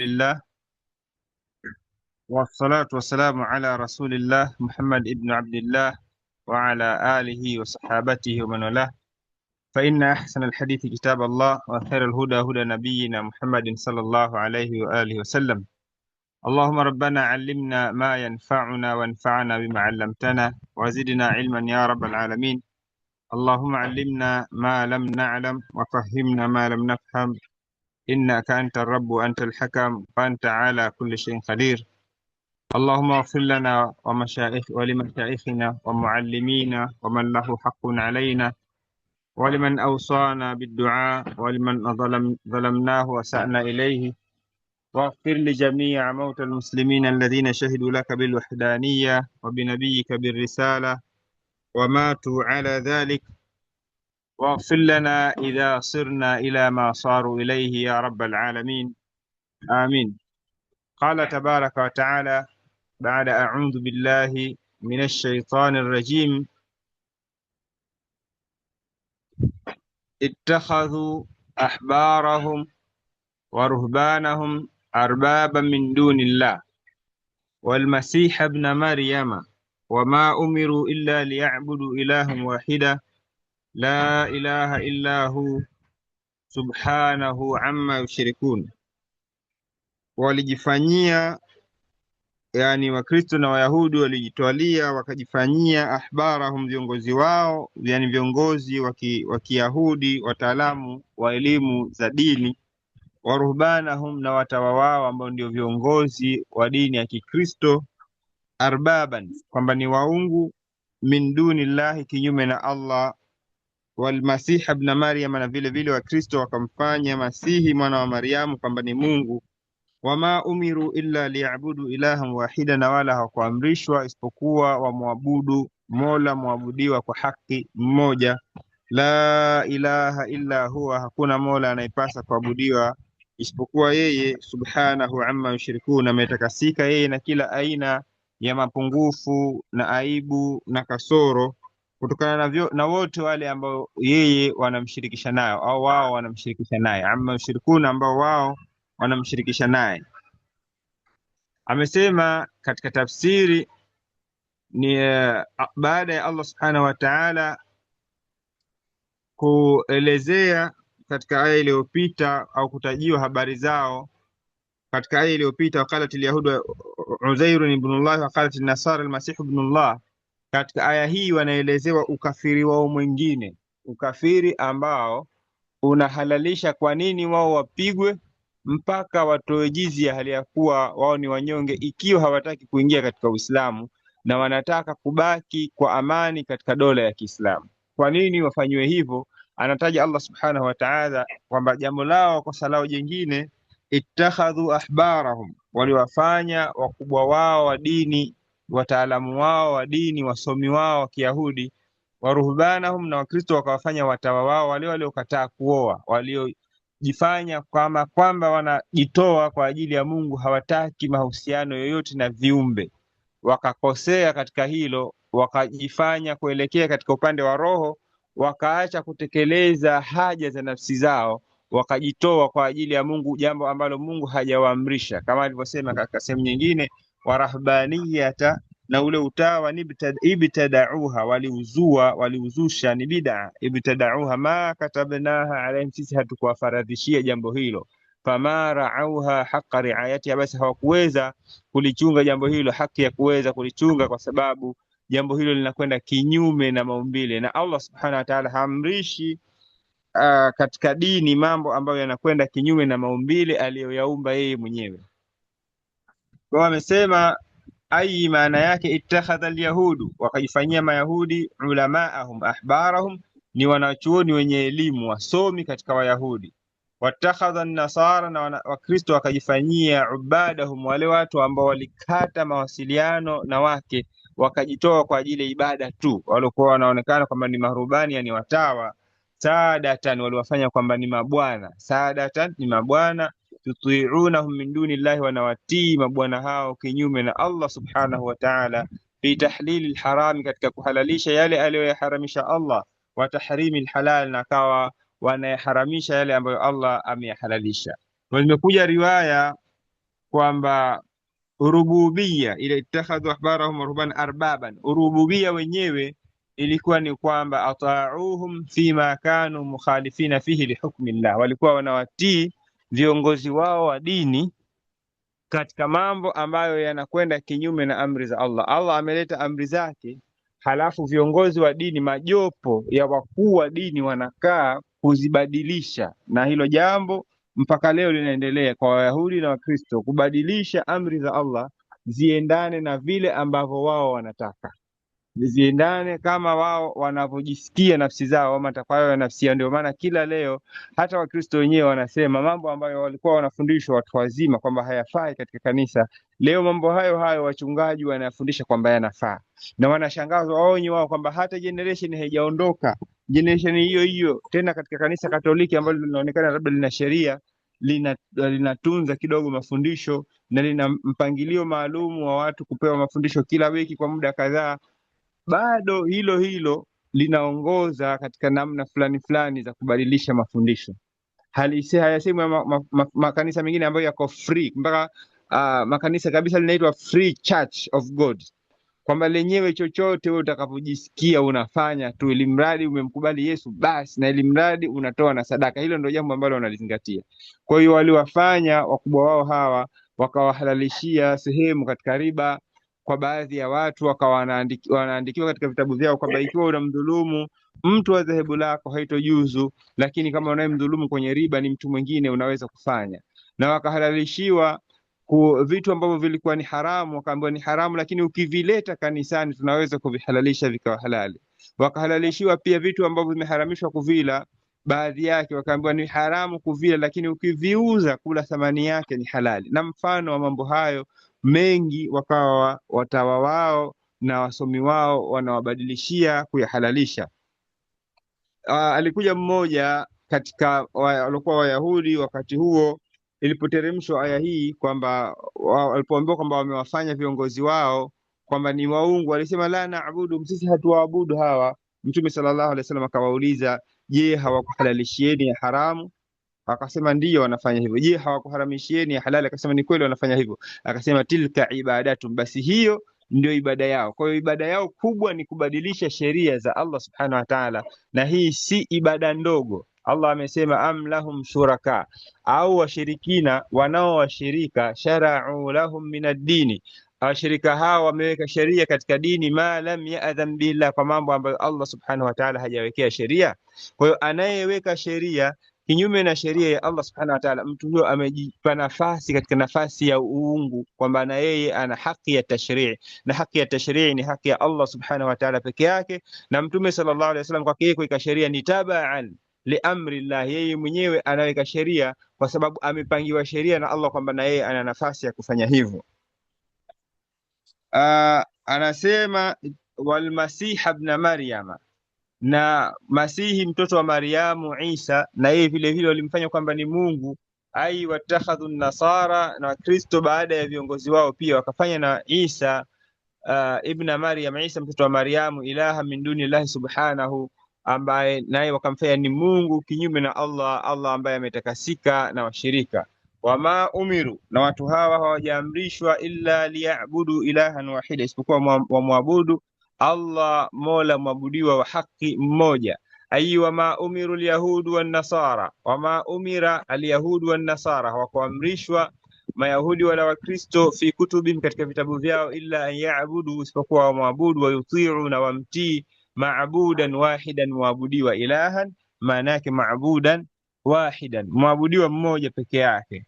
لله والصلاة والسلام على رسول الله محمد ابن عبد الله وعلى آله وصحابته ومن والاه. فإن أحسن الحديث كتاب الله وخير الهدى هدى نبينا محمد صلى الله عليه وآله وسلم. اللهم ربنا علمنا ما ينفعنا وانفعنا بما علمتنا وزدنا علما يا رب العالمين. اللهم علمنا ما لم نعلم وفهمنا ما لم نفهم، إنك أنت الرب وأنت الحكم وأنت على كل شيء قدير. اللهم اغفر لنا ولمشايخنا ومعلمينا ومن له حق علينا، ولمن أوصانا بالدعاء، ولمن ظلمناه وسأنا إليه، واغفر لجميع موتى المسلمين الذين شهدوا لك بالوحدانية وبنبيك بالرسالة وماتوا على ذلك، واغفر لنا إذا صرنا إلى ما صاروا إليه يا رب العالمين، آمين. قال تبارك وتعالى بعد أعوذ بالله من الشيطان الرجيم: اتخذوا أحبارهم ورهبانهم أربابا من دون الله والمسيح ابن مريم وما أمروا إلا ليعبدوا إلها واحدا لا إله إلا هو سبحانه عما يشركون. Walijifanyia, yani Wakristo na Wayahudi walijitwalia wakajifanyia ahbarahum, viongozi wao, yani viongozi wa Kiyahudi, wataalamu wa elimu za dini, waruhbanahum, na watawa wao ambao ndio viongozi wa dini ya Kikristo, arbaban, kwamba ni waungu, min dunillahi, kinyume na Allah, walmasih ibn Maryam, na vile vile Wakristo wakamfanya Masihi mwana wa Maryamu kwamba ni Mungu. Wama umiru illa liyabudu ilahan wahida, na wala hawakuamrishwa isipokuwa wamwabudu Mola mwabudiwa kwa haki mmoja, la ilaha illa huwa, hakuna Mola anayepasa kuabudiwa isipokuwa yeye, subhanahu amma yushrikun, ametakasika yeye na kila aina ya mapungufu na aibu na kasoro, kutokana na wote wale ambao yeye wanamshirikisha nayo au wao wanamshirikisha naye, amma yushrikun, ambao wao wanamshirikisha naye. Amesema katika tafsiri ni baada ya Allah subhanahu wa ta'ala kuelezea katika aya iliyopita au kutajiwa habari zao katika aya iliyopita, waqalat alyahudu Uzair ibnullah waqalat an-nasara al-masih ibnullah. Katika aya hii wanaelezewa ukafiri wao mwingine, ukafiri ambao unahalalisha kwa nini wao wapigwe mpaka watoe jizya, hali ya kuwa wao ni wanyonge, ikiwa hawataki kuingia katika Uislamu na wanataka kubaki kwa amani katika dola ya Kiislamu. Kwa nini wafanywe hivyo? Anataja Allah subhanahu wa ta'ala kwamba jambo lao, kosa lao jingine, ittakhadhu ahbarahum, waliwafanya wakubwa wao wa dini, wataalamu wao wa dini, wasomi wao wa Kiyahudi, waruhbanahum, na Wakristo wakawafanya watawa wao, wale waliokataa kuoa, waliojifanya kama kwamba wanajitoa kwa ajili ya Mungu, hawataki mahusiano yoyote na viumbe. Wakakosea katika hilo, wakajifanya kuelekea katika upande wa roho, wakaacha kutekeleza haja za nafsi zao, wakajitoa kwa ajili ya Mungu, jambo ambalo Mungu hajawaamrisha, kama alivyosema katika sehemu nyingine, warahbaniyata, na ule utawa ibtadauha, waliuzusha, ni bid'a. Ibtadauha ma katabnaha alaihim, sisi hatukuwafaradhishia jambo hilo. Fama raauha haqa riayatiha, basi hawakuweza kulichunga jambo hilo haki ya kuweza kulichunga, kwa sababu jambo hilo linakwenda kinyume na maumbile, na Allah subhanahu wa ta'ala haamrishi katika dini mambo ambayo yanakwenda kinyume na maumbile aliyoyaumba yeye mwenyewe. Kwa amesema ai, maana yake ittakhadha alyahudu, wakajifanyia Mayahudi, ulamaahum ahbarahum, ni wanachuoni wenye elimu, wasomi katika Wayahudi, watakhadha an-nasara, na Wakristo wakajifanyia ubadahum, wale watu ambao walikata mawasiliano na wake, wakajitoa kwa ajili ya ibada tu, walikuwa wanaonekana kwamba ni marubani, yani watawa, saadatan, waliwafanya kwamba ni mabwana, saadatan ni mabwana, tuti'unahum min dunillahi, wanawatii mabwana hao kinyume na Allah subhanahu wa ta'ala, fi tahlili alharami, katika kuhalalisha yale aliyoyaharamisha Allah, wa tahrimi alhalal, na kawa wanayaharamisha yale ambayo Allah ameyahalalisha. Kwa imekuja riwaya kwamba urububia ile ittakhadhu ahbarahum wa ruhban arbaban, urububia wenyewe ilikuwa ni kwamba atauhum fima kanu mukhalifina fihi lihukmi llah, walikuwa wanawatii viongozi wao wa dini katika mambo ambayo yanakwenda kinyume na amri za Allah. Allah ameleta amri zake, halafu viongozi wa dini, majopo ya wakuu wa dini wanakaa kuzibadilisha, na hilo jambo mpaka leo linaendelea kwa Wayahudi na Wakristo, kubadilisha amri za Allah ziendane na vile ambavyo wao wanataka, ziendane kama wao wanavyojisikia nafsi zao, matakwa yao ya nafsi yao. Ndio maana kila leo hata Wakristo wenyewe wanasema mambo ambayo walikuwa wanafundishwa watu wazima kwamba hayafai katika kanisa, leo mambo hayo hayo wachungaji wanafundisha kwamba yanafaa, na wanashangazwa wao wenyewe wao kwamba hata generation haijaondoka, generation hiyo hiyo tena katika kanisa Katoliki ambalo linaonekana labda lina sheria, linatunza kidogo mafundisho na lina mpangilio maalum wa watu kupewa mafundisho kila wiki kwa muda kadhaa, bado hilo hilo linaongoza katika namna fulani fulani za kubadilisha mafundisho. Hayasemwi makanisa mengine ambayo yako free, mpaka makanisa kabisa linaitwa Free Church of God, kwamba lenyewe chochote wewe utakapojisikia unafanya tu, ili mradi umemkubali Yesu basi, na ili mradi unatoa na sadaka. Hilo ndio jambo ambalo wanalizingatia. Kwa hiyo waliwafanya wakubwa wao hawa wakawahalalishia sehemu katika riba kwa baadhi ya watu, wakawa wanaandikiwa katika vitabu vyao kwamba ikiwa unamdhulumu mtu wa dhehebu lako haitojuzu, lakini kama unayemdhulumu kwenye riba ni mtu mwingine unaweza kufanya. Na wakahalalishiwa vitu ambavyo vilikuwa ni haramu, wakaambiwa ni haramu, lakini ukivileta kanisani tunaweza kuvihalalisha vikawa halali. Wakahalalishiwa pia vitu ambavyo vimeharamishwa kuvila, baadhi yake wakaambiwa ni haramu kuvila, lakini ukiviuza kula thamani yake ni halali. Na mfano wa mambo hayo mengi, wakawa watawa wao na wasomi wao wanawabadilishia kuyahalalisha. Alikuja mmoja katika walikuwa Wayahudi wakati huo ilipoteremshwa aya hii, kwamba walipoambiwa kwamba wamewafanya viongozi wao kwamba ni waungu, alisema la naabudu, sisi hatuwaabudu hawa. Mtume sallallahu alaihi wasallam akawauliza, je, hawakuhalalishieni ya haramu? Akasema ndiyo wanafanya hivyo. Je, hawakuharamishieni ya halali? Akasema ni kweli wanafanya hivyo. Akasema tilka ibadatu, basi hiyo ndio ibada yao. Kwa hiyo ibada yao kubwa ni kubadilisha sheria za Allah subhanahu wa ta'ala, na hii si ibada ndogo. Allah amesema am lahum shuraka, au washirikina wanaowashirika, shara'u lahum min ad-dini, washirika hao wameweka sheria katika dini, ma lam ya'dhan billah, kwa mambo ambayo Allah subhanahu wa ta'ala hajawekea sheria. Kwa hiyo anayeweka sheria kinyume na sheria ya Allah subhanahu wa ta'ala, mtu huyo amejipa nafasi katika nafasi ya uungu, kwamba na yeye ana haki ya tashrii, na haki ya tashrii ni haki ya Allah subhanahu wa ta'ala peke yake, na Mtume sallallahu alaihi wasallam kwa yeye kuweka sheria ni tabaan li amri Allah, yeye mwenyewe anaweka sheria kwa sababu amepangiwa sheria na Allah kwamba na yeye ana nafasi ya kufanya hivyo. Anasema wal Masih ibn Maryama, na Masihi mtoto wa Mariamu Isa, na yeye vile vile walimfanya kwamba ni Mungu. Ai watakhadhu nasara, na Wakristo baada ya viongozi wao pia wakafanya na Isa ibn Maryam, Isa mtoto wa Mariamu, ilaha min duni llahi subhanahu, ambaye naye wakamfanya ni Mungu kinyume na Allah, Allah ambaye ametakasika na washirika. Wama umiru, na watu hawa hawajaamrishwa illa liyabudu ilahan wahida, isipokuwa wamwabudu Allah, mola mwabudiwa wa haki mmoja. Ai wama umiru alyahudu wan nasara, wama umira alyahudu wan nasara, hawakuamrishwa Mayahudi wala Wakristo fi kutubihim, katika vitabu vyao, illa an ya'budu, isipokuwa wamwabudu, wa yuti'u, na wamtii, ma'budan wahidan, mwabudiwa, ilahan maana yake ma'budan wahidan, mwabudiwa mmoja peke yake.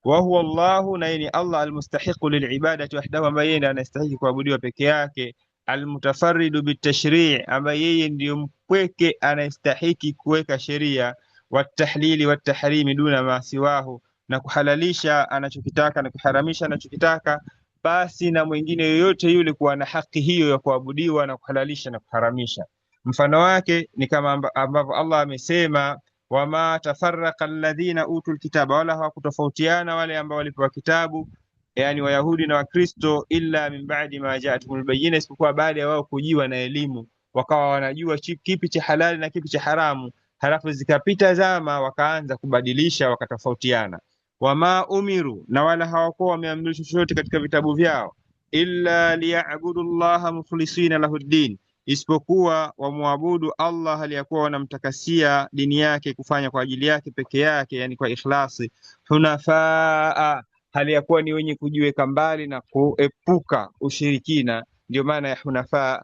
Wa huwa Allahu, na ni Allah, almustahiqu lilibadati wahdahu, ambaye yeye anastahili kuabudiwa peke yake, almutafarridu bitashri', ambaye yeye ndiyo mpweke anastahili kuweka sheria, watahlili watahrimi duna ma siwahu, na kuhalalisha anachokitaka na kuharamisha anachokitaka, basi na mwingine yoyote yule kuwa na haki hiyo ya kuabudiwa na kuhalalisha na kuharamisha. Mfano wake ni kama ambavyo Allah amesema, wama tafarraqa alladhina utul kitaba, wala hawakutofautiana wale ambao walipewa kitabu, yani Wayahudi na Wakristo, illa min ba'di ma ja'atumul bayyina, isipokuwa baada ya wao kujiwa na elimu, wakawa wanajua kipi cha halali na kipi cha haramu, halafu zikapita zama wakaanza kubadilisha, wakatofautiana. wama umiru, na wala hawakuwa wameamrishwa chochote katika vitabu vyao, illa liyabudu llaha mukhlisina lahu ddin, isipokuwa wamwabudu Allah hali ya kuwa wanamtakasia dini yake, kufanya kwa ajili yake peke yake, yani kwa ikhlasi, hunafaa, hali ya kuwa ni wenye kujiweka mbali na kuepuka ushirikina. Ndio maana ya hunafaa.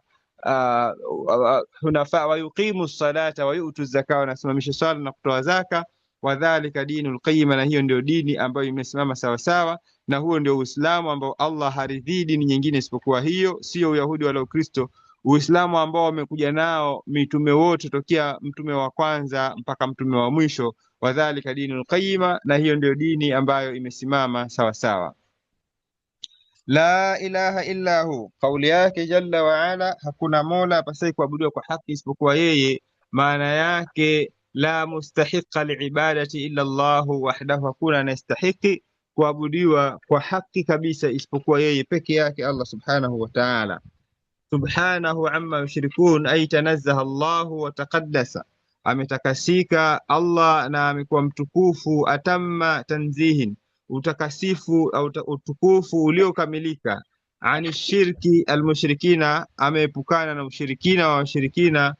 Hunafaa wayuqimu salata wayutu zaka, wanasimamisha swala na kutoa zaka. Wadhalika dinul qayyima, na hiyo ndio dini ambayo imesimama sawa sawa, na huo ndio Uislamu ambao Allah haridhii dini nyingine isipokuwa hiyo, sio Uyahudi wala Ukristo. Uislamu ambao wamekuja nao mitume wote tokea mtume wa kwanza mpaka mtume wa mwisho. Wadhalika dinul qayyima, na hiyo ndio dini ambayo imesimama sawa sawa. La ilaha illa hu, kauli yake jalla wa ala, hakuna mola apasaye kuabudiwa kwa haki isipokuwa yeye. Maana yake la mustahiqa liibadati illa Allahu wahdahu, hakuna anayestahiki kuabudiwa kwa haki kabisa isipokuwa yeye peke yake, Allah subhanahu wa ta'ala. Subhanahu amma yushrikun, ay tanazzaha Allahu wa taqaddasa, ametakasika Allah na amekuwa mtukufu. Atamma tanzihin, utakasifu au utukufu uliokamilika. Ani shirki almushrikina, ameepukana na ushirikina wa washirikina.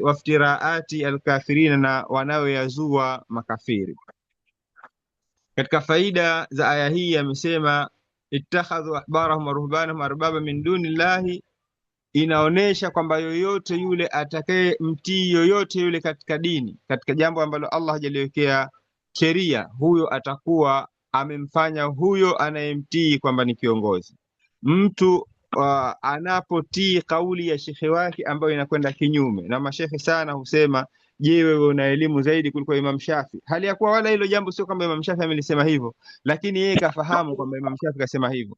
Waftiraati alkafirina, na wanaoyazua makafiri. Katika faida za aya hii amesema ittakhadhu ahbarahum wa ruhbanahum arbaba min duni llahi, inaonesha kwamba yoyote yule atakaye mtii yoyote yule katika dini, katika jambo ambalo Allah hajaliwekea sheria, huyo atakuwa amemfanya huyo anayemtii kwamba ni kiongozi. Mtu anapotii kauli ya shekhe wake ambayo inakwenda kinyume, na mashekhe sana husema, je, wewe una elimu zaidi kuliko Imam Shafi? Hali ya kuwa wala hilo jambo sio kwamba Imam Shafi amelisema hivyo, lakini yeye kafahamu kwamba Imam Shafi kasema hivyo.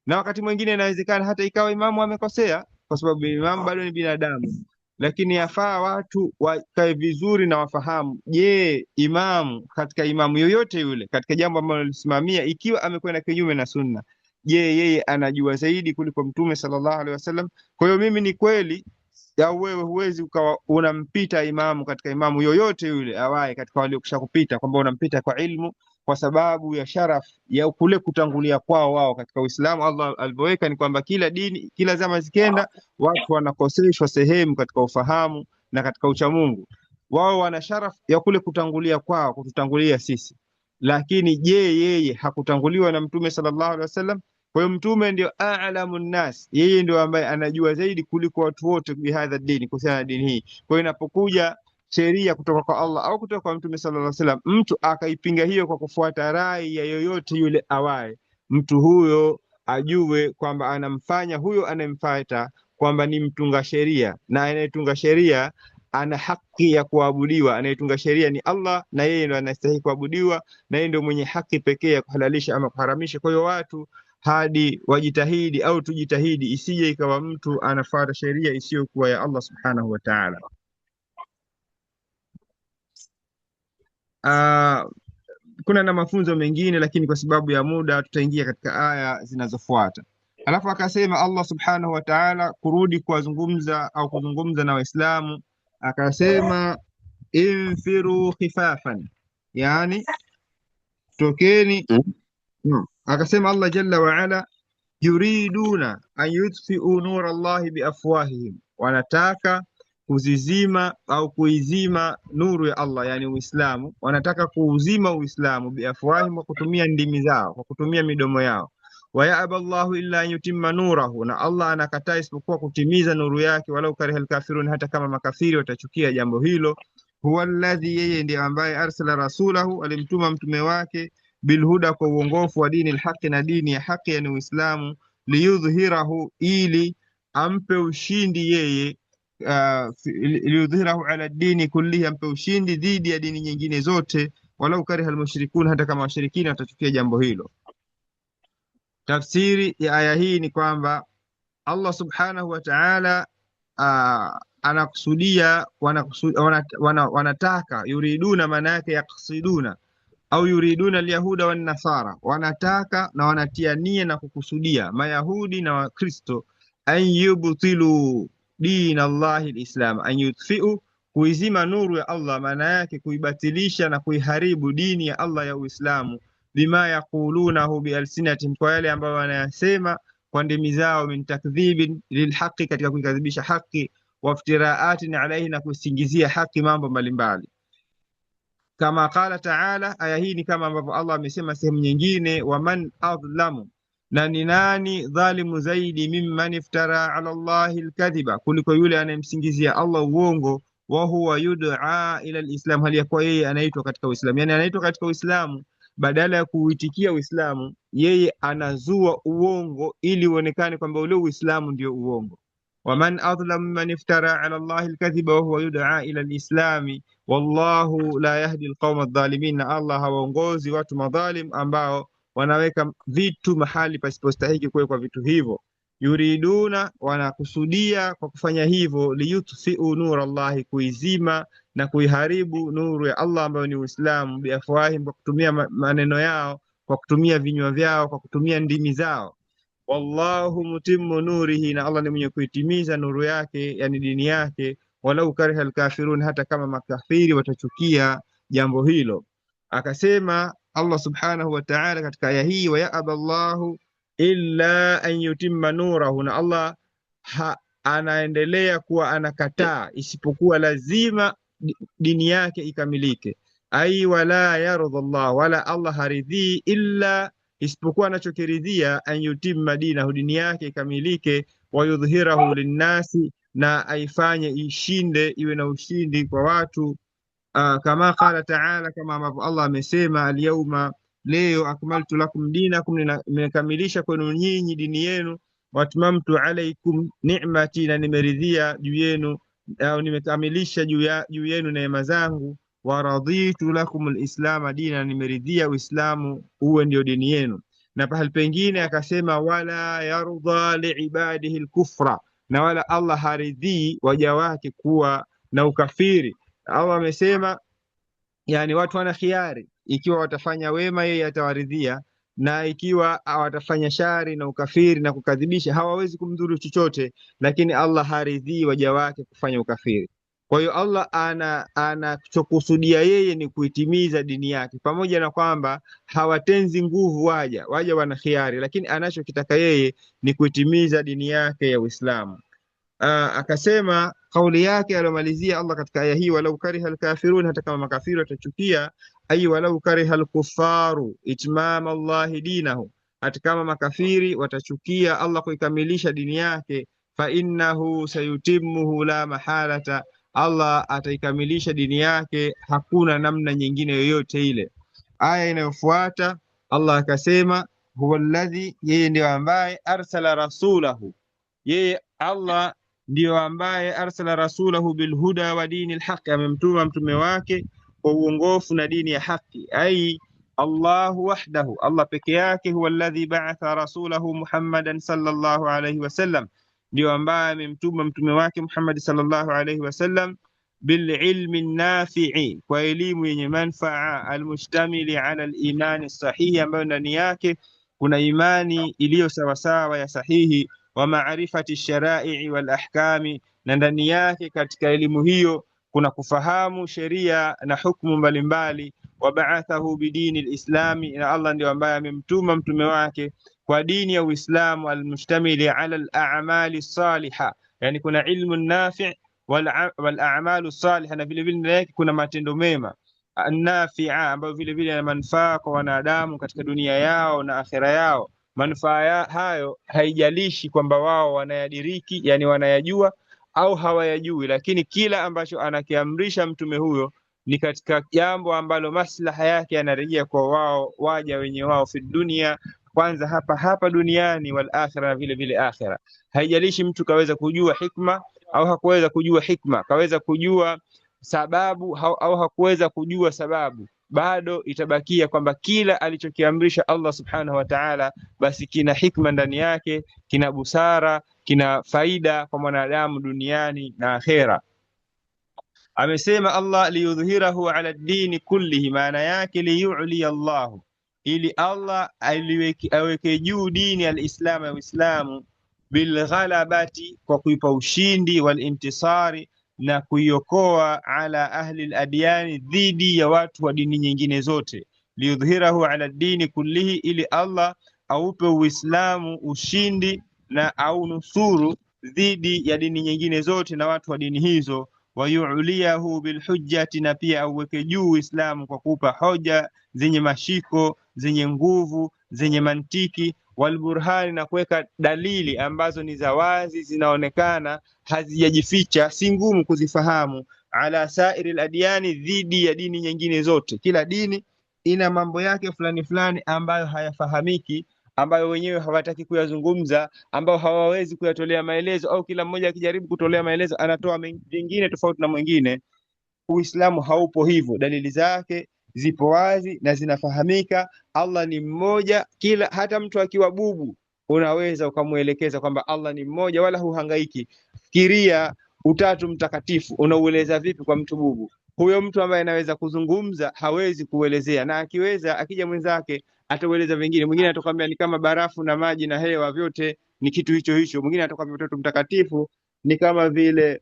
Na wakati mwingine inawezekana hata ikawa imamu amekosea, kwa sababu imamu bado ni binadamu, lakini yafaa watu wakae vizuri na wafahamu, je, imamu katika imamu yoyote yule katika jambo ambalo alisimamia, ikiwa amekwenda kinyume na sunna, je, yeye anajua zaidi kuliko Mtume sallallahu alaihi wasallam? Kwa hiyo mimi ni kweli au wewe huwezi ukawa unampita imamu katika imamu yoyote yule awaye katika waliokusha kupita, kwamba unampita kwa ilmu, kwa sababu ya sharaf ya kule kutangulia kwao wao katika Uislamu. Allah alivyoweka ni kwamba kila dini, kila zama zikenda, watu wanakoseshwa sehemu katika ufahamu na katika uchamungu. Wao wana sharaf ya kule kutangulia kwao, kututangulia sisi. Lakini je, yeye hakutanguliwa na Mtume sallallahu alaihi wasallam? Kwa hiyo Mtume ndio a'lamun nas, yeye ndio ambaye anajua zaidi kuliko watu wote bihadha dini, kuhusiana na dini hii. Kwa hiyo inapokuja sheria kutoka kwa Allah au kutoka kwa Mtume sallallahu alaihi wasallam, mtu akaipinga hiyo kwa kufuata rai ya yoyote yule awaye, mtu huyo ajue kwamba anamfanya huyo anayemfuata kwamba ni mtunga sheria, na anayetunga sheria ana haki ya kuabudiwa. Anayetunga sheria ni Allah, na yeye ndo anastahili kuabudiwa, na yeye ndo mwenye haki pekee ya kuhalalisha ama kuharamisha. Kwa hiyo watu hadi wajitahidi au tujitahidi, isije ikawa mtu anafuata sheria isiyokuwa ya Allah subhanahu wa ta'ala. Kuna na mafunzo mengine, lakini kwa sababu ya muda tutaingia katika aya zinazofuata. Alafu akasema Allah subhanahu wa ta'ala kurudi kuwazungumza au kuzungumza na Waislamu, akasema infiru khifafan, yani tokeni. Akasema Allah jalla wa ala, yuriduna an yudfi'u nura Allahi biafwahihim, wanataka kuzizima au kuizima nuru ya Allah, yani Uislamu. Wanataka kuuzima Uislamu biafwahihim, kwa kutumia ndimi zao, kwa kutumia midomo yao. Wa ya'ba Allahu illa an yutimma nurahu, na Allah anakataa isipokuwa kutimiza nuru yake. Walau kariha alkafirun, hata kama makafiri watachukia jambo hilo. Huwa alladhi, yeye ndiye ambaye arsala rasulahu, alimtuma mtume wake, bilhuda, kwa uongofu, wa dini alhaqi, na dini ya haki, yani Uislamu, liyudhhirahu, ili ampe ushindi yeye, liyudhhirahu ala dini kullihi, ampe ushindi dhidi ya dini nyingine zote. Walau kariha almushrikun, hata kama washirikina watachukia jambo hilo. Tafsiri ya aya hii ni kwamba Allah subhanahu wa ta'ala anakusudia, wanataka, yuriduna, maana yake yaksiduna au yuriduna alyahuda wan nasara, wanataka na wanatia nia na kukusudia Mayahudi na Wakristo, an yubtilu din Allahi alislam, an yudfi'u, kuizima nuru ya Allah, maana yake kuibatilisha na kuiharibu dini ya Allah ya Uislamu, bima yaqulunahu bialsinatihim, kwa yale ambayo wanayasema kwa ndimi zao, min takdhibin lilhaqi, katika kuikadhibisha haki, waftiraatin alayhi, na kusingizia haki mambo mbalimbali. Kama qala taala, aya hii ni kama ambavyo Allah amesema sehemu nyingine, waman adlamu, na ni nani dhalimu zaidi, mimman iftara ala Allahi alkadhiba, kuliko yule anayemsingizia Allah uongo, wa huwa yud'a ila alislam, hali ya kuwa yeye anaitwa katika Uislamu. Yani anaitwa katika Uislamu, badala ya kuitikia Uislamu yeye anazua uongo ili uonekane kwamba ule Uislamu ndio uongo. Waman adlamu mimman iftara ala Allahi alkadhiba wa huwa yud'a ila alislami wallahu la yahdi alqawma adh-dhalimin, na Allah hawaongozi watu madhalim ambao wanaweka vitu mahali pasipostahiki kuwekwa vitu hivyo. Yuriduna, wanakusudia kwa kufanya hivyo, liyutfi'u nur Allahi, kuizima na kuiharibu nuru ya Allah ambayo ni Uislamu, biafwahim, kwa kutumia maneno yao, kwa kutumia vinywa vyao, kwa kutumia ndimi zao. Wallahu mutimmu nurihi, na Allah ni mwenye kuitimiza nuru yake, yani dini yake, walau kariha alkafirun, hata kama makafiri watachukia jambo hilo. Akasema Allah subhanahu wa ta'ala katika aya hii, wa ya'aba Allahu illa an yutimma nurahu, na Allah anaendelea kuwa anakataa isipokuwa lazima dini yake ikamilike. Ai wala yardha Allah, wala Allah haridhii, illa, isipokuwa anachokiridhia, an yutimma dinahu, dini yake ikamilike, wa yudhhirahu linnasi, na aifanye ishinde, iwe na ushindi kwa watu. Kama qala taala, kama ambavyo Allah amesema, alyawma, leo, akmaltu lakum dinakum, nimekamilisha kwenu nyinyi dini yenu, watmamtu alaykum ni'mati, na nimeridhia juu yenu au nimekamilisha juu yenu neema zangu, wa raditu lakum alislama dina, nimeridhia Uislamu uwe ndio dini yenu. Na pahali pengine akasema, wala yarda liibadihi alkufra, na wala Allah haridhii waja wake kuwa na ukafiri. Allah amesema, yani watu wana khiari, ikiwa watafanya wema yeye atawaridhia, na ikiwa watafanya shari na ukafiri na kukadhibisha hawawezi kumdhuru chochote, lakini Allah haridhii waja wake kufanya ukafiri. Kwa hiyo Allah anachokusudia yeye ni kuitimiza dini yake, pamoja na kwamba hawatenzi nguvu waja wana khiari, lakini anachokitaka yeye ni kuitimiza dini yake ya Uislamu. Akasema kauli yake aliyomalizia Allah katika aya hii, walau kariha alkafirun, hata kama makafiri watachukia, ay walau kariha alkuffaru itmama Allahi dinahu, hata kama makafiri watachukia Allah kuikamilisha dini yake, fa innahu sayutimmuhu la mahalata, Allah ataikamilisha dini yake, hakuna namna nyingine yoyote ile. Aya inayofuata Allah akasema, huwa alladhi, yeye ndio ambaye arsala rasulahu, yeye Allah ndio ambaye arsala rasulahu bilhuda wa dini alhaq, amemtuma mtume wake kwa uongofu na dini ya haki. Ai Allahu wahdahu, Allah peke yake, huwa alladhi ba'atha rasulahu Muhammadan sallallahu alayhi wasallam, ndio ambaye amemtuma mtume wake Muhammad sallallahu alayhi wasallam, bililmi nafi'i, kwa elimu yenye manfaa, almustamili ala alimani sahihi, ambayo ndani yake kuna imani iliyo sawasawa ya sahihi, wa maarifati sharai wal ahkami, na ndani yake katika elimu hiyo kuna kufahamu sheria na hukumu mbalimbali. Wa ba'athahu bidini alislami, na Allah ndio ambaye amemtuma mtume wake kwa dini ya Uislamu, almustamili ala al-a'mali salihah, yani kuna ilmu nafi' wal a'malu salihah, na vile vile ndani yake kuna matendo mema nafi'a, ambayo vile vile yana manufaa kwa wanadamu katika dunia yao na akhera yao. Manufaa hayo haijalishi kwamba wao wanayadiriki, yani wanayajua au hawayajui, lakini kila ambacho anakiamrisha mtume huyo ni katika jambo ambalo maslaha yake yanarejea kwa wao waja wenye wao, fi dunia, kwanza hapa duniani, wal akhirah, na vile vile akhira. Haijalishi mtu kaweza kujua hikma au hakuweza kujua hikma, kaweza kujua sababu au hakuweza kujua sababu, bado itabakia kwamba kila alichokiamrisha Allah subhanahu wa ta'ala basi kina hikma ndani yake, kina busara, kina faida kwa mwanadamu duniani na akhera. Amesema Allah, liyudhhirahu ala dini kullihi, maana yake liyu'li Allah, ili Allah aweke juu dini al-Islam ya Uislamu, bilghalabati, kwa kuipa ushindi, wal intisari, na kuiokoa ala ahli al-adyani, dhidi ya watu wa dini nyingine zote, liyudhhirahu ala dini kullihi, ili Allah aupe Uislamu ushindi na au nusuru dhidi ya dini nyingine zote na watu wa dini hizo. Wayuliyahu bilhujjati, na pia auweke juu Uislamu kwa kupa hoja zenye mashiko, zenye nguvu, zenye mantiki, walburhani, na kuweka dalili ambazo ni za wazi, zinaonekana, hazijajificha, si ngumu kuzifahamu, ala sairi al-adyani, dhidi ya dini nyingine zote. Kila dini ina mambo yake fulani fulani ambayo hayafahamiki, ambayo wenyewe hawataki kuyazungumza, ambao hawawezi kuyatolea maelezo, au kila mmoja akijaribu kutolea maelezo anatoa mengine tofauti na mwingine. Uislamu haupo hivyo, dalili zake zipo wazi na zinafahamika. Allah ni mmoja, kila hata mtu akiwa bubu unaweza ukamuelekeza kwamba Allah ni mmoja, wala huhangaiki. Fikiria Utatu Mtakatifu unaueleza vipi kwa mtu bubu? Huyo mtu ambaye anaweza kuzungumza hawezi kuelezea, na akiweza, akija mwenzake ataueleza vingine. Mwingine atakwambia ni kama barafu na maji na hewa, vyote ni kitu hicho hicho. Mwingine atakwambia Utatu Mtakatifu ni kama vile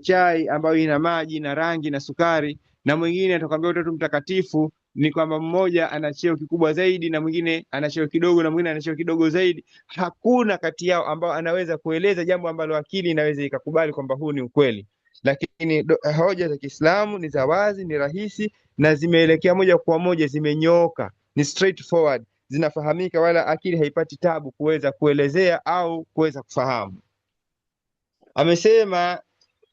chai ambayo ina maji na rangi na sukari, na mwingine atakwambia Utatu Mtakatifu ni kwamba mmoja ana cheo kikubwa zaidi na mwingine ana cheo kidogo na mwingine ana cheo kidogo zaidi. Hakuna kati yao ambao anaweza kueleza jambo ambalo akili inaweza ikakubali kwamba huu ni ukweli. Lakini hoja za Kiislamu ni za wazi, ni rahisi, na zimeelekea moja kwa moja, zimenyooka, ni straightforward, zinafahamika, wala akili haipati tabu kuweza kuelezea au kuweza kufahamu. Amesema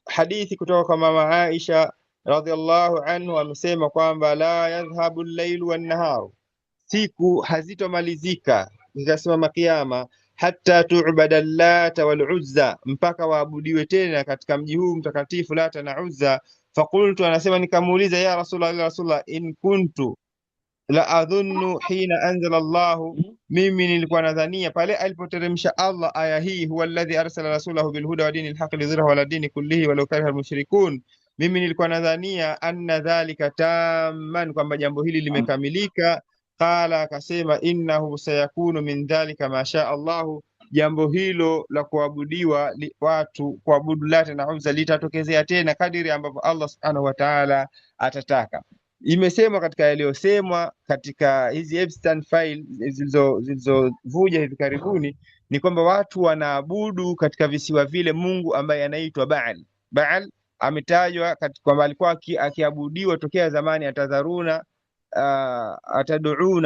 hadithi kutoka kwa mama Aisha radhiallahu anhu, amesema kwamba la yadhhabu al-lailu wan-naharu, siku hazitomalizika zikasimama kiyama, hatta tu'bada Lata wal Uzza, mpaka waabudiwe tena katika mji huu mtakatifu Lata na Uzza. Faqultu, anasema nikamuuliza, ya Rasulullah, in kuntu la adhunnu hina anzala Allahu, mimi nilikuwa nadhania pale alipoteremsha Allah aya hii, huwa alladhi arsala rasulahu bilhuda wa dini alhaq lidhirahu ala dini kullihi walau kariha almushrikun, mimi nilikuwa nadhania anna dhalika tamman, kwamba jambo hili limekamilika. Qala, akasema innahu sayakunu min dhalika ma shaa Allahu, jambo hilo la kuabudiwa watu kuabudu Lata na Uzza litatokezea tena kadiri ambavyo Allah subhanahu wa ta'ala atataka. Imesemwa katika yaliyosemwa katika hizi Epstein file zilizovuja hivi karibuni, ni kwamba watu wanaabudu katika visiwa vile Mungu ambaye anaitwa Baal. Baal ametajwa kwamba alikuwa akiabudiwa tokea zamani, ataduuna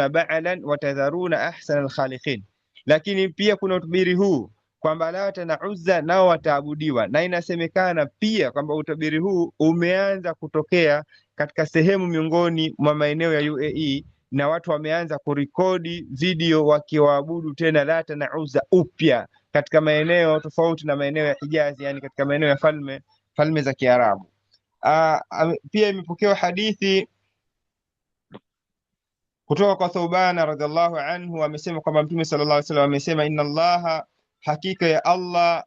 ba'alan watadharuna ahsana alkhaliqin. Lakini pia kuna utabiri huu kwamba Lata na Uzza nao wataabudiwa, na inasemekana pia kwamba utabiri huu umeanza kutokea katika sehemu miongoni mwa maeneo ya UAE, na watu wameanza kurekodi video wakiwaabudu tena Lata na Uzza upya katika maeneo tofauti na maeneo ya Hijazi, yani katika maeneo ya falme za Kiarabu. Pia imepokewa hadithi kutoka kwa Thawbana radhiallahu anhu, amesema kwamba Mtume sallallahu alaihi wasallam amesema, inna Allaha, hakika ya Allah,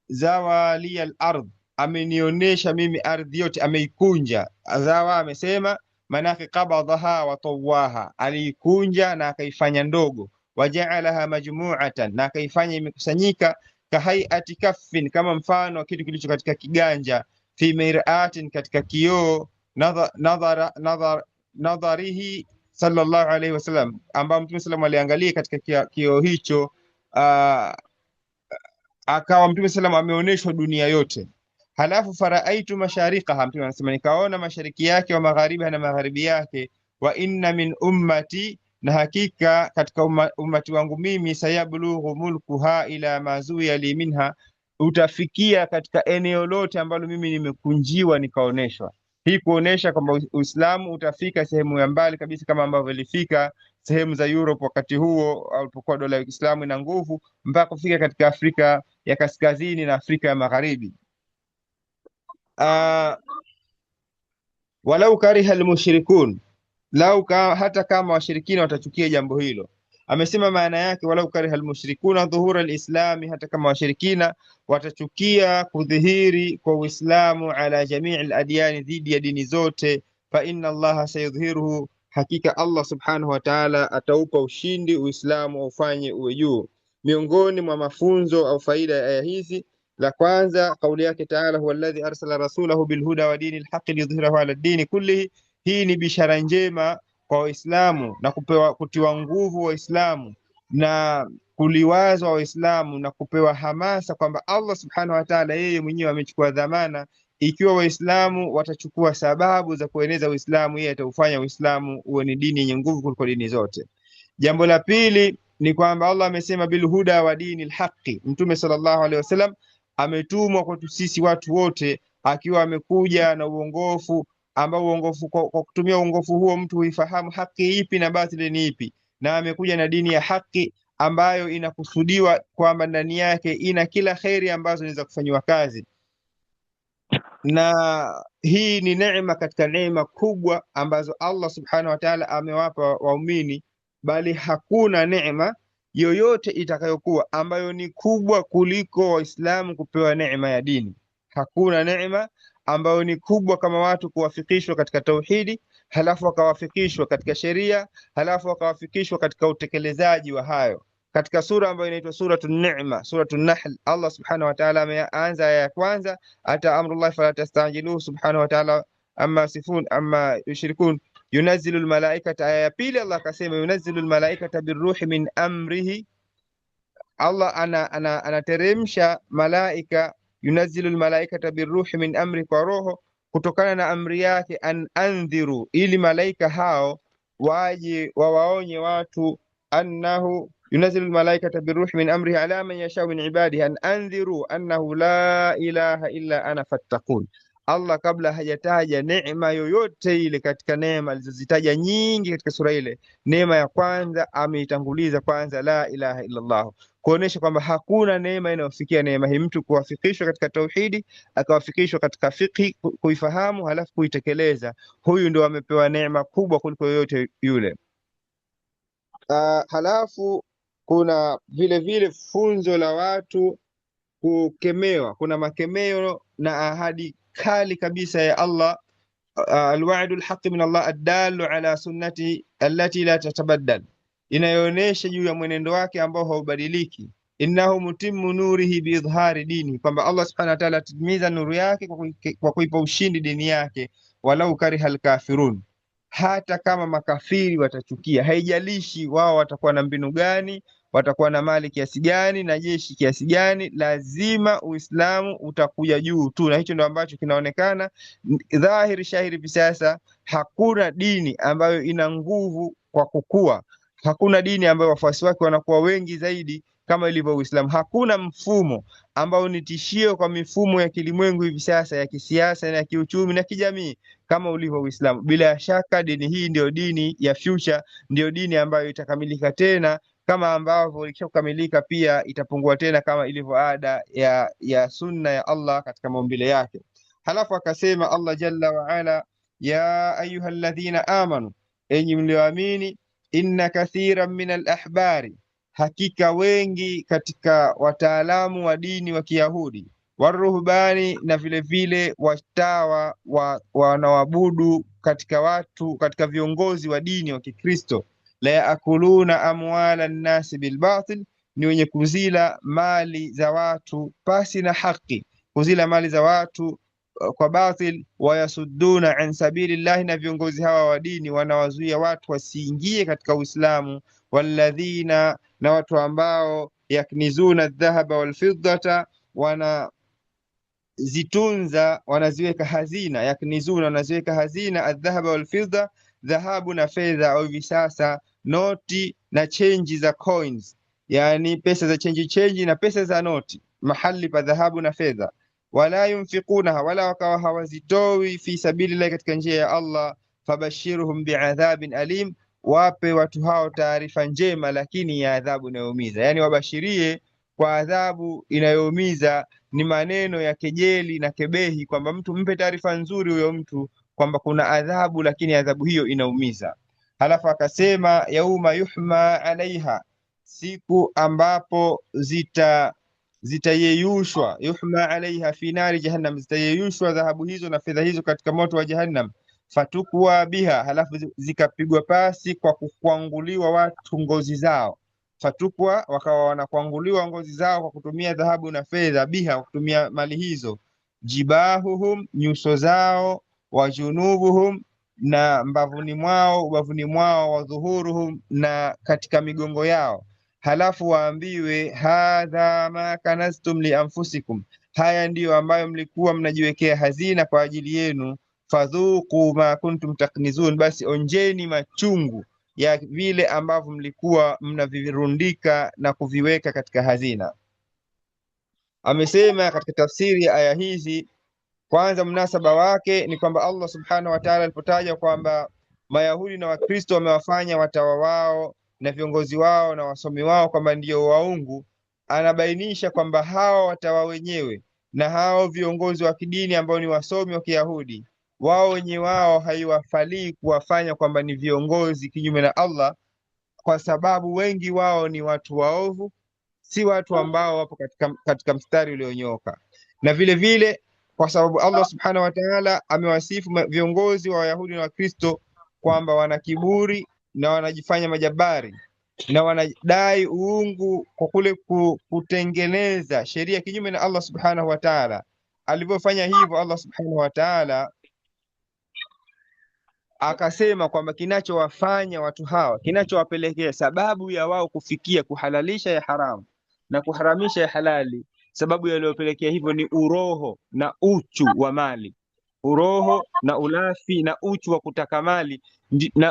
zawali al-ardh, amenionyesha mimi ardhi yote, ameikunja. Zawa amesema manake qabadhaha wa tawaha, aliikunja na akaifanya ndogo, wajaalaha majmu'atan, na akaifanya imekusanyika, kahaiati kaffin, kama mfano wa kitu kilicho katika kiganja, fi mir'atin, katika kioo, nadharihi sallallahu alaihi wasallam, ambao Mtume sallam aliangalia katika kioo hicho, akawa Mtume sallam ameonyeshwa dunia yote. Halafu faraaitu masharikaha, Mtume anasema nikaona mashariki yake, wa magharibi na magharibi yake, wa inna min ummati, na hakika katika ummati wangu mimi, sayablughu mulkuha ila mazuya li minha, utafikia katika eneo lote ambalo mimi nimekunjiwa nikaoneshwa. Hii kuonesha kwamba Uislamu utafika sehemu ya mbali kabisa, kama ambavyo ilifika sehemu za Europe wakati huo alipokuwa dola ya Kiislamu ina nguvu, mpaka kufika katika Afrika ya kaskazini na Afrika ya magharibi. Walau kariha almushrikun, hata kama washirikina watachukia jambo hilo. Amesema maana yake walau kariha almushrikuna dhuhura alislami, hata kama washirikina watachukia kudhihiri kwa Uislamu, ala jamii aladyani, dhidi ya dini zote, fa inna Allaha sayudhiruhu, hakika Allah subhanahu wa ta'ala ataupa ushindi Uislamu, aufanye uwe juu. Miongoni mwa mafunzo au faida ya aya hizi, La kwanza kauli yake Taala, huwa alladhi arsala rasulahu bilhuda wa dini lhaqi liyudhhirahu ala dini kullihi. Hii ni bishara njema kwa Waislamu na kutiwa nguvu Waislamu na kuliwazwa Waislamu na kupewa hamasa kwamba Allah subhanahu wa ta'ala yeye mwenyewe amechukua dhamana. Ikiwa Waislamu watachukua sababu za kueneza Uislamu, yeye ataufanya Uislamu uwe ni dini yenye nguvu kuliko dini zote. Jambo la pili ni kwamba Allah amesema bilhuda wa dini lhaqi. Mtume sallallahu alaihi wasallam ametumwa kwetu sisi watu wote, akiwa amekuja na uongofu ambao uongofu, kwa kutumia uongofu huo mtu huifahamu haki ipi na batili ni ipi, na amekuja na dini ya haki ambayo inakusudiwa kwamba ndani yake ina kila kheri ambazo zinaweza kufanyiwa kazi, na hii ni neema katika neema kubwa ambazo Allah subhanahu wa ta'ala amewapa waumini, bali hakuna neema yoyote itakayokuwa ambayo ni kubwa kuliko Waislamu kupewa neema ya dini. Hakuna neema ambayo ni kubwa kama watu kuwafikishwa katika tauhidi, halafu wakawafikishwa katika sheria, halafu wakawafikishwa katika utekelezaji wa hayo. Katika sura ambayo inaitwa Suratun Ni'ma, Suratun Nahl, Allah subhanahu wa ta'ala ameanza aya ya kwanza, ata amrullahi fala tastajiluhu subhanahu wa ta'ala amma sifun amma yushrikun yunazzilu almalaikata. Aya ya pili Allah akasema yunazzilu almalaikata birruhi min amrihi. Allah anateremsha malaika, yunazzilu almalaikata birruhi min amri, kwa roho kutokana na amri yake, an andhiru, ili malaika hao waje wawaonye watu, annahu yunazzilu almalaikata birruhi min amrihi ala man yashau min ibadihi an andhiru annahu la ilaha illa ana fattaqun. Allah kabla hajataja neema yoyote ile katika neema alizozitaja nyingi katika sura ile, neema ya kwanza ameitanguliza kwanza la ilaha illa Allah, kuonesha kwamba hakuna neema inayofikia neema hii, mtu kuwafikishwa katika tauhidi, akawafikishwa katika fiqhi, kuifahamu halafu kuitekeleza. Huyu ndio amepewa neema kubwa kuliko yoyote yule. Halafu kuna vile vile funzo la watu kukemewa. Kuna makemeo na ahadi kali kabisa ya Allah, alwa'du alhaqi min Allah addalu ala sunnati allati la tatabaddal, inayoonyesha juu ya mwenendo wake ambao haubadiliki. Innahu mutimmu nurihi biidhhari dini, kwamba Allah subhanahu wa ta'ala atimiza nuru yake kwa kuipa ushindi dini yake, walau kariha alkafirun, hata kama makafiri watachukia. Haijalishi wao watakuwa na mbinu gani, watakuwa na mali kiasi gani na jeshi kiasi gani, lazima Uislamu utakuja juu tu, na hicho ndio ambacho kinaonekana dhahiri shahiri hivi sasa. Hakuna dini ambayo ina nguvu kwa kukua, hakuna dini ambayo wafuasi wake wanakuwa wengi zaidi kama ilivyo Uislamu. Hakuna mfumo ambao ni tishio kwa mifumo ya kilimwengu hivi sasa ya kisiasa na ya kiuchumi na kijamii kama ulivyo Uislamu. Bila shaka dini hii ndio dini ya future, ndio dini ambayo itakamilika tena, kama ambavyo ilishakamilika pia itapungua tena, kama ilivyo ada ya sunna ya Allah katika maumbile yake. Halafu akasema Allah jalla wa ala, ya ayyuhalladhina amanu, enyi mlioamini, inna kathiran min alahbari, hakika wengi katika wataalamu wa dini wa Kiyahudi, waruhbani, na vile vile watawa wanaoabudu katika watu, katika viongozi wa dini wa Kikristo, la yaakuluna amwala nnasi bilbatil, ni wenye kuzila mali za watu pasi na haki, kuzila mali za watu kwa batil. Wayasudduna an sabilillahi, na viongozi hawa wa dini wanawazuia watu wasiingie katika Uislamu. Walladhina, na watu ambao yaknizuna dhahaba walfiddata, wanazitunza, wanaziweka hazina, yaknizuna, wanaziweka hazina, adhahaba walfidda, dhahabu na fedha, au hivi sasa noti na chenji za coins, yani pesa za chenji na pesa za noti, mahali pa dhahabu na fedha. Wala yunfiqunaha, wala wakawa hawazitoi, fi sabilillahi, katika njia ya Allah. Fabashiruhum biadhabin alim, wape watu hao taarifa njema lakini ya adhabu inayoumiza. Yani wabashirie kwa adhabu inayoumiza. Ni maneno ya kejeli na kebehi, kwamba mtu mpe taarifa nzuri huyo mtu kwamba kuna adhabu, lakini adhabu hiyo inaumiza. Halafu akasema yauma yuhma alaiha, siku ambapo zitayeyushwa, yuhma alaiha fi nari jahannam, zitayeyushwa dhahabu hizo na fedha hizo katika moto wa Jahannam. Fatukwa biha, halafu zikapigwa pasi kwa kukwanguliwa watu ngozi zao. fatukwa, wakawa wanakwanguliwa ngozi zao kwa kutumia dhahabu na fedha, biha, kwa kutumia mali hizo, jibahuhum, nyuso zao, wa junubuhum, na ubavuni mwao, wa dhuhuruhum, na katika migongo yao. Halafu waambiwe hadha ma kanaztum li anfusikum, haya ndiyo ambayo mlikuwa mnajiwekea hazina kwa ajili yenu. Fadhuku ma kuntum taknizun, basi onjeni machungu ya vile ambavyo mlikuwa mnavirundika na kuviweka katika hazina. Amesema katika tafsiri ya aya hizi, kwanza mnasaba wake ni kwamba Allah subhanahu wa ta'ala alipotaja kwamba Mayahudi na Wakristo wamewafanya watawa wao na viongozi wao na wasomi wao kwamba ndio waungu, anabainisha kwamba hao watawa wenyewe na hao viongozi wa kidini ambao ni wasomi wa Kiyahudi, wao wenyewe wao haiwafalii kuwafanya kwamba ni viongozi kinyume na Allah, kwa sababu wengi wao ni watu waovu, si watu ambao wapo katika mstari ulionyooka. Na vile vile kwa sababu Allah subhanahu wa ta'ala amewasifu viongozi wa Wayahudi na Wakristo kwamba wana kiburi na wanajifanya majabari na wanadai uungu kwa kule kutengeneza sheria kinyume na Allah subhanahu wa ta'ala. Alivyofanya hivyo Allah subhanahu wa ta'ala akasema kwamba kinachowafanya watu hawa, kinachowapelekea sababu ya wao kufikia kuhalalisha ya haramu na kuharamisha ya halali, sababu yaliyopelekea hivyo ni uroho na uchu wa mali. Uroho na ulafi na uchu wa kutaka mali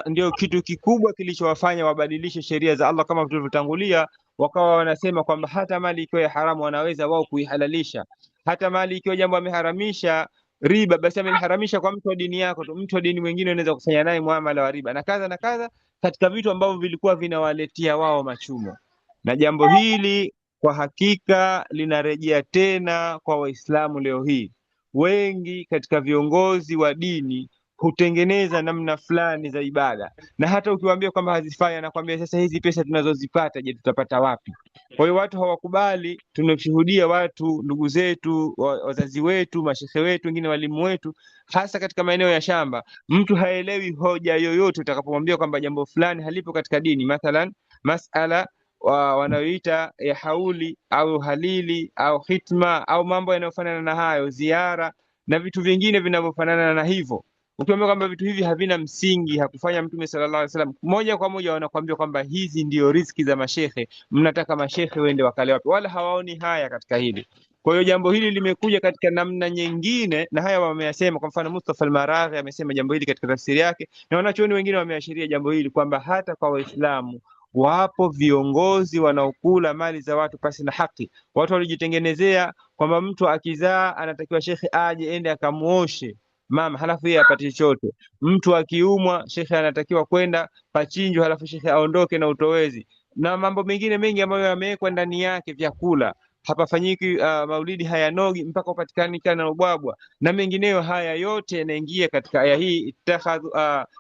ndio kitu kikubwa kilichowafanya wabadilishe sheria za Allah, kama tulivyotangulia. Wakawa wanasema kwamba hata mali ikiwa ya haramu wanaweza wao kuihalalisha, hata mali ikiwa jambo ameharamisha riba, basi ameharamisha kwa mtu wa dini yako tu, mtu wa dini mwingine unaweza kufanya naye muamala wa riba na kadha na kadha, katika vitu ambavyo vilikuwa vinawaletea wao machumo. Na jambo hili kwa hakika linarejea tena kwa Waislamu leo hii. Wengi katika viongozi wa dini hutengeneza namna fulani za ibada, na hata ukiwaambia kwamba hazifai, anakuambia sasa hizi pesa tunazozipata, je, tutapata wapi? Kwa hiyo watu hawakubali. Tunashuhudia watu, ndugu zetu, wazazi wetu, mashehe wetu, wengine walimu wetu, hasa katika maeneo ya shamba, mtu haelewi hoja yoyote utakapomwambia kwamba jambo fulani halipo katika dini, mathalan masala wanayoita ya hauli au halili au hitma au mambo yanayofanana na hayo, ziara na vitu vingine vinavyofanana na hivyo. Ukiambia kwamba vitu hivi havina msingi, hakufanya Mtume sallallahu alaihi wasallam, moja kwa moja wanakuambia kwamba hizi ndio riziki za mashehe, mnataka mashehe wende wakale wapi? Wala hawaoni haya katika hili. Kwa hiyo jambo hili limekuja katika namna nyingine, na haya wameyasema. Kwa mfano Mustafa al-Maraghi amesema jambo hili katika tafsiri yake, na wanachuoni wengine wameashiria jambo hili kwamba hata kwa Waislamu wapo viongozi wanaokula mali za watu pasi na haki. Watu walijitengenezea kwamba mtu akizaa anatakiwa shekhe aje ende akamuoshe mama, halafu yeye apate chochote. Mtu akiumwa, shekhe anatakiwa kwenda pachinjwa, halafu shekhe aondoke na utowezi, na mambo mengine mengi ambayo yamewekwa ndani yake, vyakula hapafanyiki, maulidi hayanogi mpaka upatikanikana na ubwabwa na mengineyo. Haya yote yanaingia katika aya hii, ittakhadhu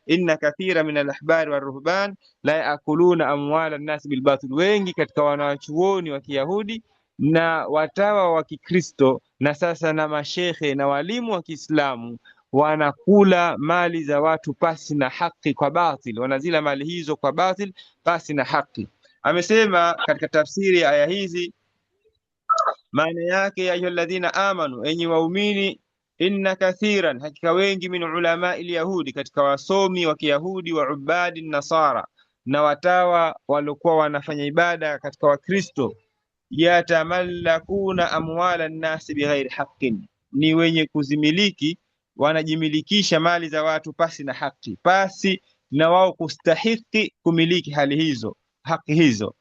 inna kathira min al-ahbari war-ruhban la yaakuluna amwala an-nas bil batil. Wengi katika wanachuoni wa Kiyahudi na watawa wa Kikristo na sasa na mashehe na walimu wa Kiislamu wanakula mali za watu pasi na haki, kwa batil, wanazila mali hizo kwa batil pasi na haki. Amesema katika tafsiri ya aya hizi, maana yake ya ayyuhalladhina amanu, enyi waumini, inna kathiran, hakika wengi, min ulama al-yahudi, katika wasomi wa Kiyahudi, wa ubadi nasara, na watawa waliokuwa wanafanya ibada katika Wakristo, yatamallakuna amwala an-nas bighairi haqqin, ni wenye kuzimiliki, wanajimilikisha mali za watu pasi na haki, pasi na wao kustahiki kumiliki haki hizo.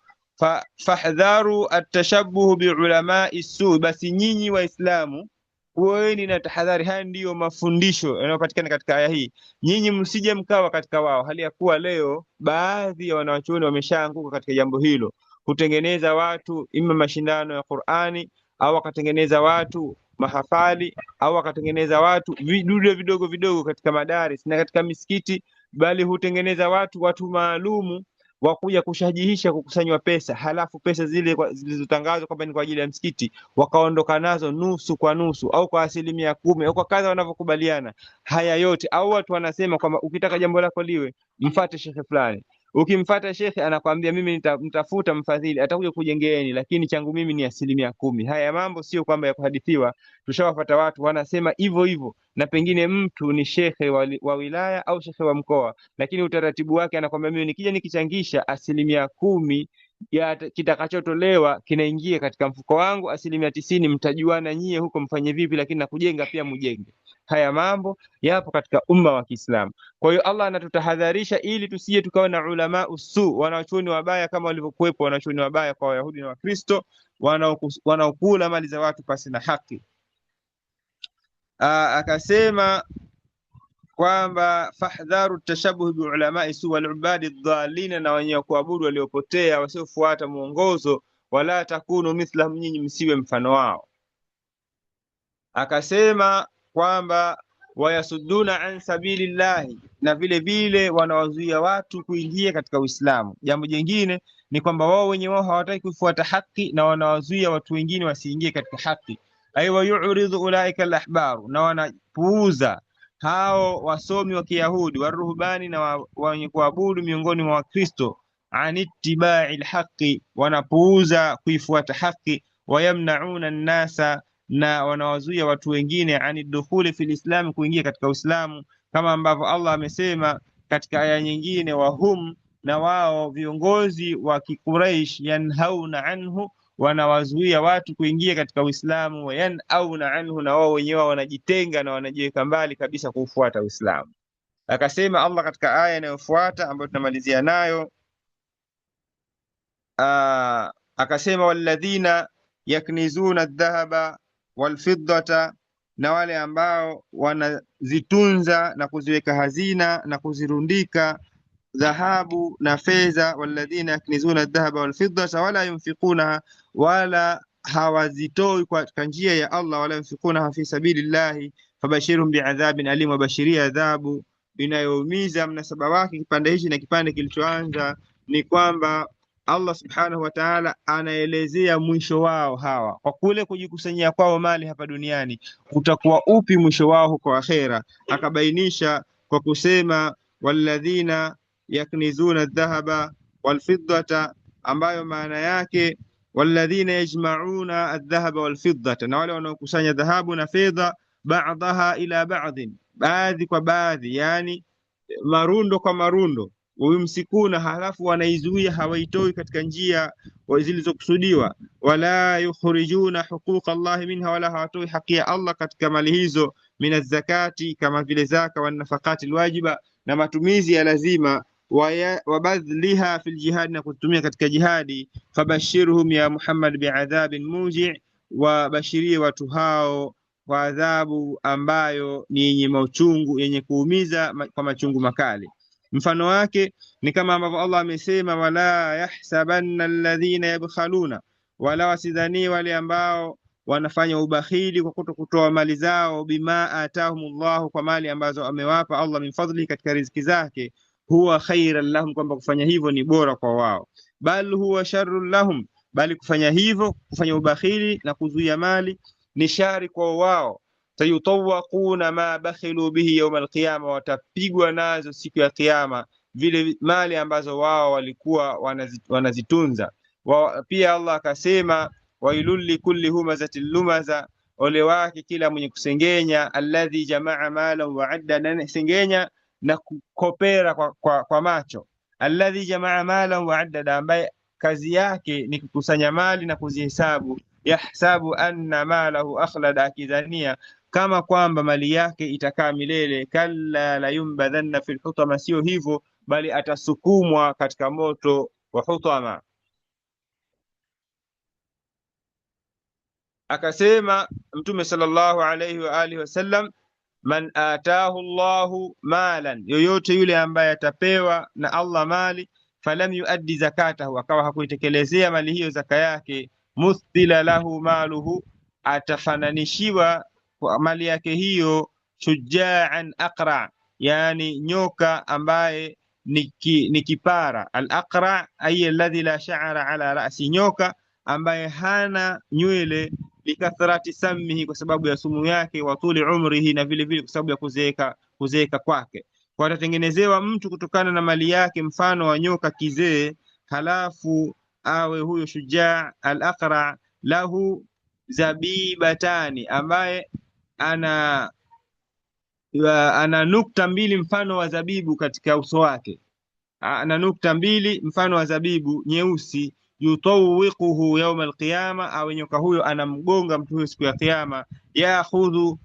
Fahdharu atashabuhu biulamai su, basi nyinyi Waislamu kuweni na tahadhari. Haya ndiyo mafundisho yanayopatikana katika aya hii. Nyinyi msije mkawa katika wao, hali ya kuwa leo baadhi ya wanawachuoni wameshaanguka katika jambo hilo, kutengeneza watu ima mashindano ya Qur'ani, au wakatengeneza watu mahafali, au wakatengeneza watu vidude vidogo vidogo katika madaris na katika misikiti, bali hutengeneza watu maalumu wakuja kushajihisha kukusanywa pesa, halafu pesa zile zilizotangazwa kwamba ni kwa ajili ya msikiti wakaondoka nazo nusu kwa nusu au kwa 10% au kwa kadha wanavyokubaliana. Haya yote, au watu wanasema kwamba ukitaka jambo lako liwe mfate shekhe fulani, Ukimfuata shekhe anakwambia mimi nitafuta mfadhili atakuja kujengeeni, lakini changu mimi ni 10%. Haya mambo sio kwamba ya kuhadithiwa, tushawafuata watu wanasema hivyo hivyo, na pengine mtu ni shekhe wa wilaya au shekhe wa mkoa, lakini utaratibu wake anakwambia mimi nikija nikichangisha 10% ya kitakachotolewa kinaingia katika mfuko wangu, 90% mtajuana nyie huko mfanye vipi, lakini nakujenga pia mujenge. Haya mambo yapo katika umma wa Kiislamu. Kwa hiyo Allah anatutahadharisha ili tusije tukawa na ulama usu, wanachuoni wabaya kama walivyokuwepo wanachuoni wabaya kwa Wayahudi na Wakristo wanaokula mali za watu pasi na haki. Akasema kwamba fahdharu tashabuh bi ulama su wal ubadi dhalina, na wenye kuabudu waliopotea wasiofuata muongozo, wala takunu mithlahum, nyinyi msiwe mfano wao. Akasema kwamba wayasudduna an sabilillahi, na vile vile wanawazuia watu kuingia katika Uislamu. Jambo jingine ni kwamba wao wenyewe hawataki kufuata haki na wanawazuia watu wengine wasiingie katika haki. Aiwa yu'ridu ulaika al-ahbaru, na wanapuuza hao wasomi wa Kiyahudi waruhbani na wenye kuabudu miongoni mwa Wakristo, anittibai al-haqi, wanapuuza kuifuata haki, wayamnauna an-nasa, na wanawazuia watu wengine anidukhuli fil islam, kuingia katika Uislamu, kama ambavyo Allah amesema katika aya nyingine, wahum, na wao viongozi wa Quraysh, yanhauna anhu, wanawazuia watu kuingia katika Uislamu, wayanauna anhu, na wao wenyewe wanajitenga na wanajiweka mbali kabisa kuufuata Uislamu. Akasema Allah katika aya inayofuata ambayo tunamalizia nayo, akasema walladhina yaknizuna adh-dhahaba walfiddata, na wale ambao wanazitunza na kuziweka hazina na kuzirundika dhahabu na fedha. Walladhina yaknizuna adh-dhahaba walfiddata wala yunfiqunaha, wala hawazitoi kwa njia ya Allah, wala yunfiqunaha fi sabilillahi fabashirhum bi'adhabin alim, wabashiria adhabu inayoumiza. Mnasaba wake kipande hichi na kipande kilichoanza ni kwamba Allah subhanahu wa ta'ala anaelezea mwisho wao hawa, kwa kule kujikusanyia kwao mali hapa duniani utakuwa upi mwisho wao huko akhera. Akabainisha kwa kusema walladhina yaknizuna adh-dhahaba walfiddata, ambayo maana yake walladhina yajma'una adh-dhahaba walfiddata, na wale wanaokusanya dhahabu na fedha, ba'daha ila ba'din, baadhi kwa baadhi, yani marundo kwa marundo, wayumsikuna, halafu wanaizuia, hawaitoi katika njia zilizokusudiwa, wala yukhrijuna huquqa Allah minha, wala hawatoi haki ya Allah katika mali hizo, min zakati, kama vile zaka, wa nafaqati alwajiba, na matumizi ya lazima, wabadhliha fil jihad, na kutumia katika jihadi. Fabashirhum ya Muhammad bi'adhabin muji', wabashirie watu hao kwa adhabu ambayo ni yenye mauchungu, yenye kuumiza kwa machungu makali. Mfano wake ni kama ambavyo Allah amesema, wala yahsabanna alladhina yabkhaluna, wala wasidhani wale ambao wanafanya ubakhili kwa kutokutoa mali zao, bima atahumullahu, kwa mali ambazo amewapa Allah, min fadli, katika riziki zake, huwa khairan lahum, kwamba kufanya hivyo ni bora kwa wao, bal huwa sharrun lahum, bali kufanya hivyo, kufanya ubakhili na kuzuia mali ni shari kwa wao. Sayutawaquna ma bakhilu bihi yawm alqiyama, watapigwa nazo siku ya kiyama vile mali ambazo wao walikuwa wanazitunza. Pia Allah akasema, wailul likulli humazatil lumaza, ole wake kila mwenye kusengenya, alladhi jamaa malan wa adda, sengenya na kukopera kwa macho, alladhi jamaa malan wa adda, ambaye kazi yake ni kukusanya mali na kuzihesabu, yahsabu anna malahu akhlada, akidhania kama kwamba mali yake itakaa milele. Kalla la yumbadhanna fil hutama, sio hivyo, bali atasukumwa katika moto wa hutama. Akasema Mtume sallallahu alayhi wa alihi wasallam, man atahu Allahu malan, yoyote yule ambaye atapewa na Allah mali, falam yuaddi zakatahu, akawa hakuitekelezea mali hiyo zaka yake, muthila lahu maluhu, atafananishiwa kwa mali yake hiyo shujaan aqra, yani nyoka ambaye ni kipara. Al-aqra ay alladhi la sha'ra ala ra'si, nyoka ambaye hana nywele, likathrati sammihi, kwa sababu ya sumu yake, wa tuli umrihi, na vile vile kwa sababu ya kuzeeka kwake. kwa atatengenezewa mtu kutokana na mali yake mfano wa nyoka kizee, halafu awe huyo Shujaa al-Aqra lahu zabibatani, ambaye ana ana nukta mbili mfano wa zabibu katika uso wake, ana nukta mbili mfano wa zabibu nyeusi. Yutawiquhu yauma alqiyama, au nyoka huyo anamgonga mtu huyo siku ya Kiyama. Yakhudhu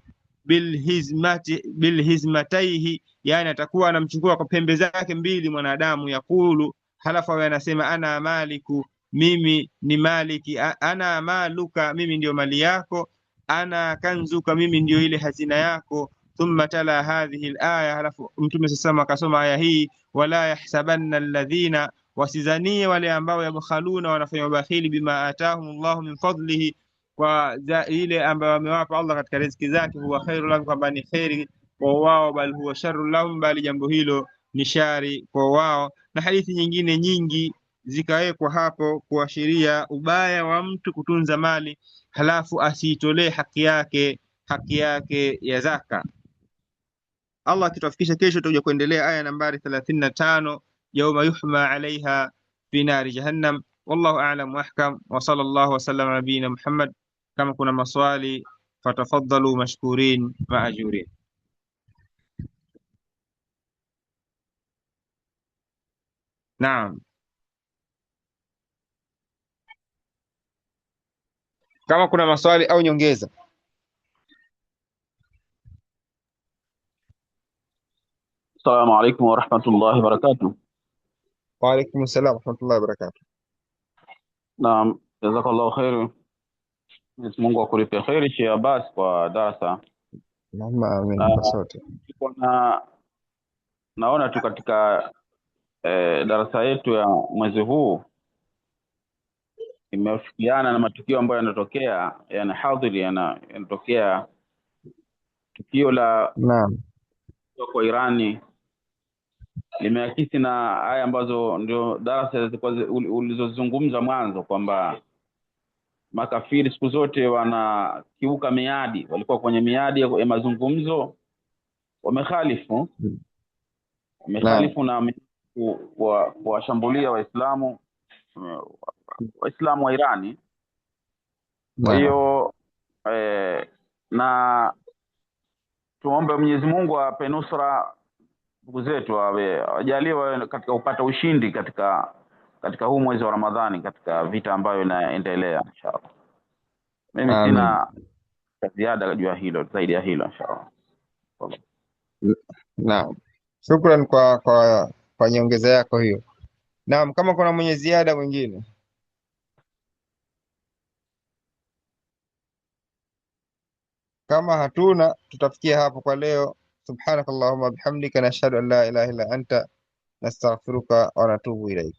bilhizmataihi, yani atakuwa anamchukua kwa pembe zake mbili mwanadamu. Yakulu, halafu awe anasema ana maliku, mimi ni maliki. Ana maluka, mimi ndio mali yako. Ana kanzuka, mimi ndio ile hazina yako. Thumma tala hadhihi alaya, halafu Mtume sasa akasoma aya hii, wala yahsabanna alladhina, wasizanie wale ambao yabkhaluna, wanafanya ubakhili, bima atahum Allahu min fadlihi, kwa ile ambayo amewapa Allah katika riziki zake, huwa khairu lahum, kwamba ni kheri kwa wao, bal huwa sharru lahum, bali jambo hilo ni shari kwa wao. Na hadithi nyingine nyingi zikawekwa hapo kuashiria ubaya wa mtu kutunza mali halafu asiitolee haki yake ya zaka. Allah akitufikisha kesho tutakuja kuendelea aya nambari 35, yauma yuhma alaiha fi nari jahannam. Wallahu a'lam wa ahkam, wa sallallahu wa sallam ala nabiyina Muhammad. Kama kuna maswali fatafadhalu mashkurin maajurin. Naam, kama kuna maswali au nyongeza. السلام عليكم ورحمة الله وبركاته. وعليكم السلام ورحمة الله وبركاته. نعم، جزاك الله خير. Mwenyezi Mungu akulipe kheri Sheikh Abbas kwa darasa. Amin. Sote naona tu katika darasa yetu ya mwezi huu imefikiana na matukio ambayo yanatokea, yanahadhiri, yanatokea tukio la naam, kwa Irani limeakisi na haya ambazo ndio darasa ulizozungumza mwanzo, kwamba makafiri siku zote wanakiuka miadi, walikuwa kwenye miadi ya mazungumzo, wamekhalifu na kuwashambulia Waislamu wa Irani. Kwa hiyo na tuombe Mwenyezi Mungu ape nusra ndugu zetu, wajaliwe katika kupata ushindi katika huu mwezi wa Ramadhani, katika vita ambayo inaendelea inshallah. Mimi sina ziada juu ya hilo, zaidi ya hilo inshallah. Naam, shukran kwa nyongeza yako hiyo. Naam, kama kuna mwenye ziada mwingine. Kama hatuna, tutafikia hapo kwa leo. Subhanakallahumma bihamdika, nashhadu an la ilaha illa anta, nastaghfiruka wa natubu ilaik.